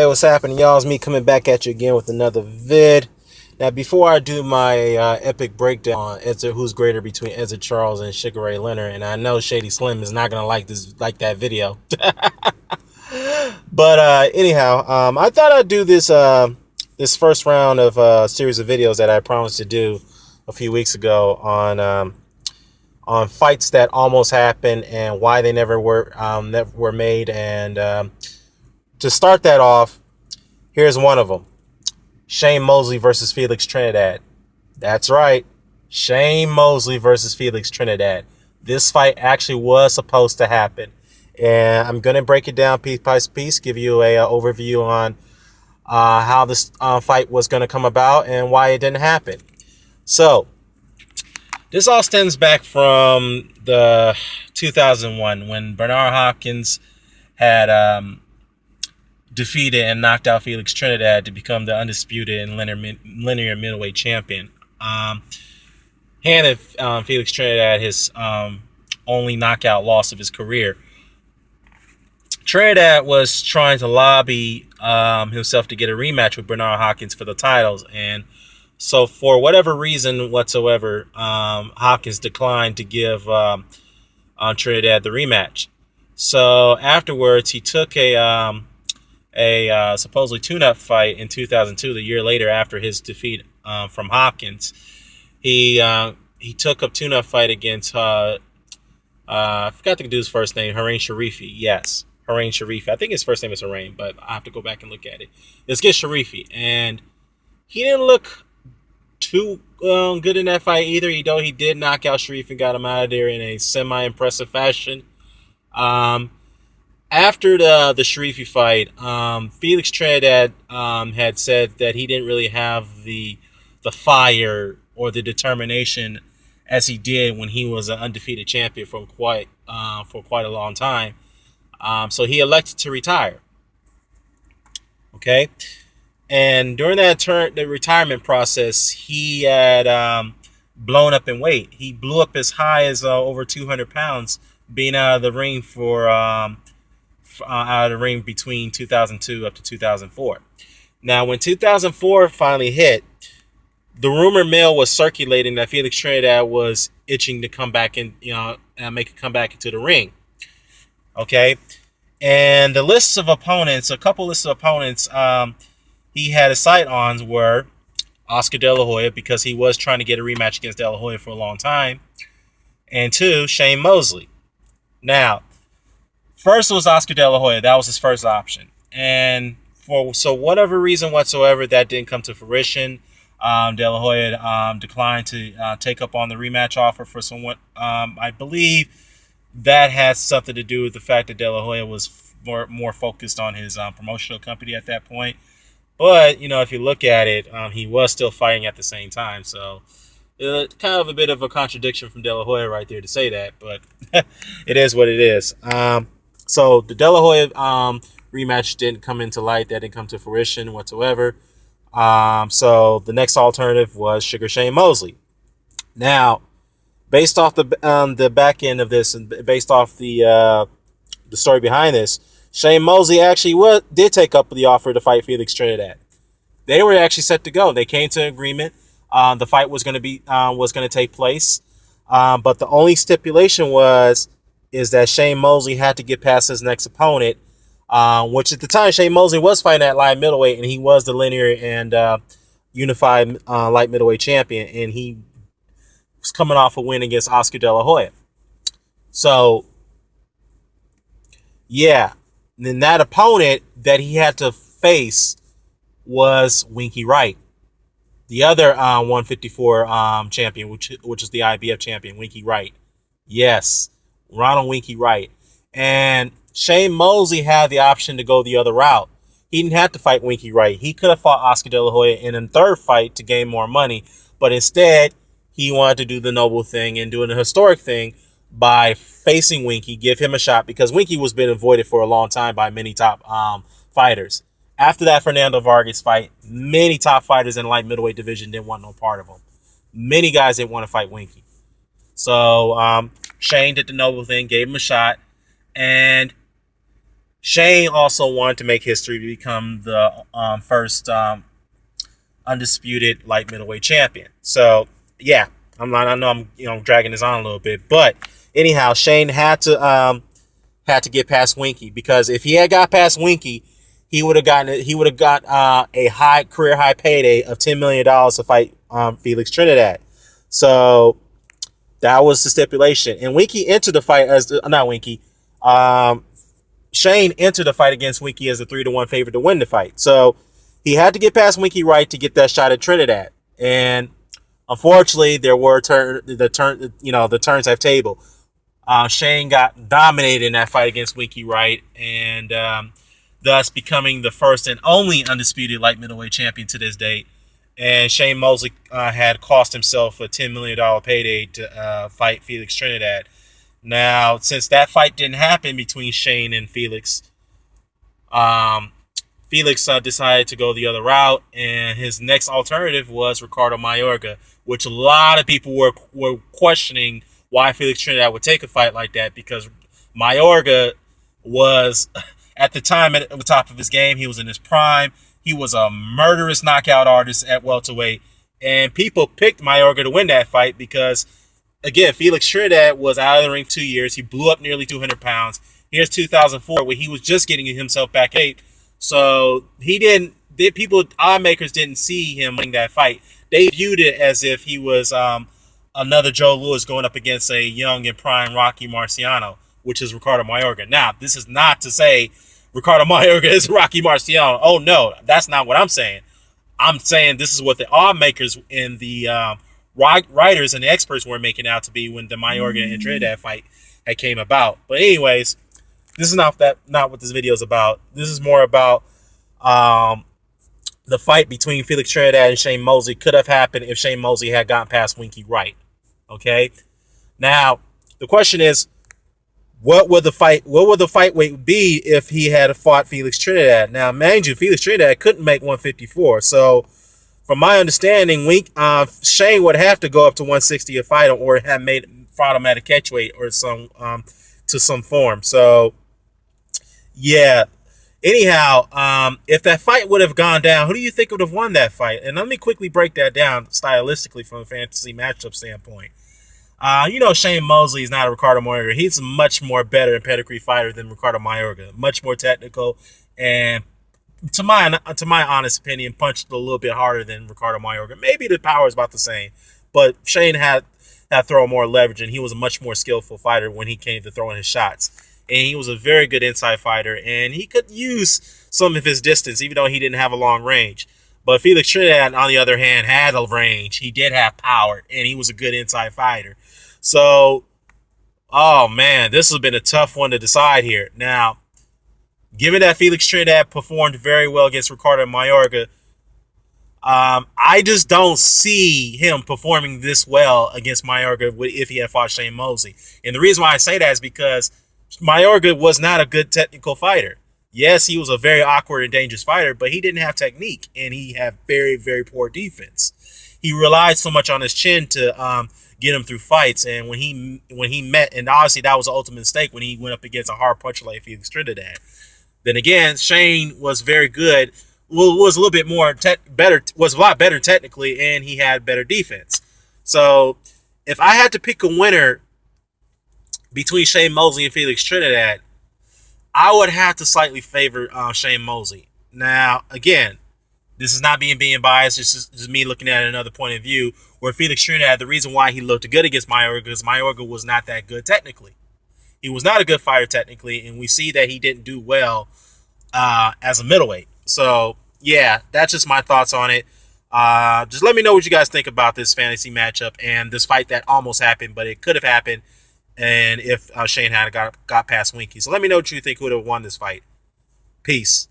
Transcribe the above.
Hey, what's happening, y'all? It's me coming back at you again with another vid. Now, before I do my epic breakdown on who's greater between Ezra Charles and Sugar Ray Leonard, and I know Shady Slim is not gonna like that video, but anyhow, I thought I'd do this first round of series of videos that I promised to do a few weeks ago on fights that almost happened and why they never were made. And to start that off, here's one of them. Shane Mosley versus Felix Trinidad. That's right. Shane Mosley versus Felix Trinidad. This fight actually was supposed to happen. And I'm going to break it down piece by piece, give you a overview on how this fight was going to come about and why it didn't happen. So, this all stems back from the 2001 when Bernard Hopkins had defeated and knocked out Felix Trinidad to become the undisputed and linear middleweight champion. Handed Felix Trinidad his only knockout loss of his career. Trinidad was trying to lobby himself to get a rematch with Bernard Hopkins for the titles, and so for whatever reason whatsoever, Hopkins declined to give Trinidad the rematch. So afterwards, he took a supposedly tune-up fight in 2002, the year later after his defeat from Hopkins. He took a tune-up fight against I forgot the dude's first name, Harain Sharifi. Yes, Harain Sharifi. I think his first name is Harain, but I have to go back and look at it. Let's get Sharifi, and he didn't look too good in that fight either. Though he did knock out Sharifi and got him out of there in a semi-impressive fashion. After the Sharifi fight, Felix Trinidad had said that he didn't really have the fire or the determination as he did when he was an undefeated champion for quite a long time. So he elected to retire. Okay, and during the retirement process, he had blown up in weight. He blew up as high as over 200 pounds, being out of the ring out of the ring between 2002 up to 2004. Now, when 2004 finally hit, the rumor mill was circulating that Felix Trinidad was itching to come back and make a comeback into the ring. Okay, and the lists of opponents, a couple lists of opponents, he had a sight on were Oscar De La Hoya, because he was trying to get a rematch against De La Hoya for a long time, and two, Shane Mosley. Now, first was Oscar De La Hoya. That was his first option. And for whatever reason whatsoever, that didn't come to fruition. De La Hoya declined to take up on the rematch offer for someone. I believe that has something to do with the fact that De La Hoya was more focused on his promotional company at that point. But, if you look at it, he was still fighting at the same time. So, kind of a bit of a contradiction from De La Hoya right there to say that. But it is what it is. So the De La Hoya rematch didn't come into light. That didn't come to fruition whatsoever. So the next alternative was Sugar Shane Mosley. Now, based off the back end of this, and based off the story behind this, Shane Mosley actually did take up the offer to fight Felix Trinidad. They were actually set to go. They came to an agreement. The fight was going to take place, but the only stipulation is that Shane Mosley had to get past his next opponent, which at the time Shane Mosley was fighting at light middleweight, and he was the linear and unified light middleweight champion, and he was coming off a win against Oscar De La Hoya. So, yeah, and then that opponent that he had to face was Winky Wright, the other 154 champion, which is the IBF champion, Winky Wright. Yes, Ronald Winky Wright. And Shane Mosley had the option to go the other route. He didn't have to fight Winky Wright. He could have fought Oscar De La Hoya in a third fight to gain more money, but instead he wanted to do the noble thing and doing the historic thing by facing Winky, give him a shot, because Winky was been avoided for a long time by many top fighters. After that Fernando Vargas fight, many top fighters in the light middleweight division didn't want no part of him. Many guys didn't want to fight Winky. So Shane did the noble thing, gave him a shot, and Shane also wanted to make history to become the first undisputed light middleweight champion. So yeah, I know I'm dragging this on a little bit, but anyhow, Shane had to get past Winky, because if he had got past Winky, he would have got a high career high payday of $10 million to fight Felix Trinidad. So that was the stipulation, and Winky entered the fight as not Winky. Shane entered the fight against Winky as a 3-1 favorite to win the fight. So he had to get past Winky Wright to get that shot at Trinidad. And unfortunately, there were the turns have tabled. Shane got dominated in that fight against Winky Wright, and thus becoming the first and only undisputed light middleweight champion to this date. And Shane Mosley had cost himself a $10 million payday to fight Felix Trinidad. Now, since that fight didn't happen between Shane and Felix, Felix decided to go the other route, and his next alternative was Ricardo Mayorga, which a lot of people were questioning why Felix Trinidad would take a fight like that, because Mayorga was, at the time, at the top of his game. He was in his prime. He was a murderous knockout artist at welterweight, and people picked Mayorga to win that fight because, again, Felix Trinidad was out of the ring 2 years. He blew up nearly 200 pounds. Here's 2004, where he was just getting himself back in shape. So odd makers didn't see him winning that fight. They viewed it as if he was another Joe Louis going up against a young and prime Rocky Marciano, which is Ricardo Mayorga. Now, this is not to say Ricardo Mayorga is Rocky Marciano. Oh, no, that's not what I'm saying. I'm saying this is what the odd makers and the writers and the experts were making out to be when the Mayorga and Trinidad fight had came about. But anyways, this is not what this video is about. This is more about the fight between Felix Trinidad and Shane Mosley could have happened if Shane Mosley had gotten past Winky Wright. Okay? Now, the question is, what would the fight weight be if he had fought Felix Trinidad? Now, mind you, Felix Trinidad couldn't make 154. So, from my understanding, Shane would have to go up to 160 to fight him, or have fought him at a catchweight or some form. So, yeah. Anyhow, if that fight would have gone down, who do you think would have won that fight? And let me quickly break that down stylistically from a fantasy matchup standpoint. Shane Mosley is not a Ricardo Mayorga. He's a much more better and pedigree fighter than Ricardo Mayorga. Much more technical, and to my honest opinion, punched a little bit harder than Ricardo Mayorga. Maybe the power is about the same, but Shane had throw more leverage, and he was a much more skillful fighter when he came to throwing his shots. And he was a very good inside fighter, and he could use some of his distance, even though he didn't have a long range. But Felix Trinidad, on the other hand, had a range. He did have power, and he was a good inside fighter. So, oh man, this has been a tough one to decide here. Now, given that Felix Trinidad performed very well against Ricardo Mayorga, I just don't see him performing this well against Mayorga if he had fought Shane Mosley. And the reason why I say that is because Mayorga was not a good technical fighter. Yes, he was a very awkward and dangerous fighter, but he didn't have technique, and he had very, very poor defense. He relied so much on his chin to get him through fights, and when he met, and obviously that was the ultimate mistake when he went up against a hard puncher like Felix Trinidad. Then again, Shane was very good. Was a little bit more was a lot better technically, and he had better defense. So, if I had to pick a winner between Shane Mosley and Felix Trinidad, I would have to slightly favor Shane Mosley. Now, again, this is not being biased. This is me looking at another point of view where Felix Trinidad, the reason why he looked good against Mayorga is Mayorga was not that good technically. He was not a good fighter technically, and we see that he didn't do well as a middleweight. So, yeah, that's just my thoughts on it. Just let me know what you guys think about this fantasy matchup and this fight that almost happened, but it could have happened. And if Shane had got past Winky. So let me know what you think would have won this fight. Peace.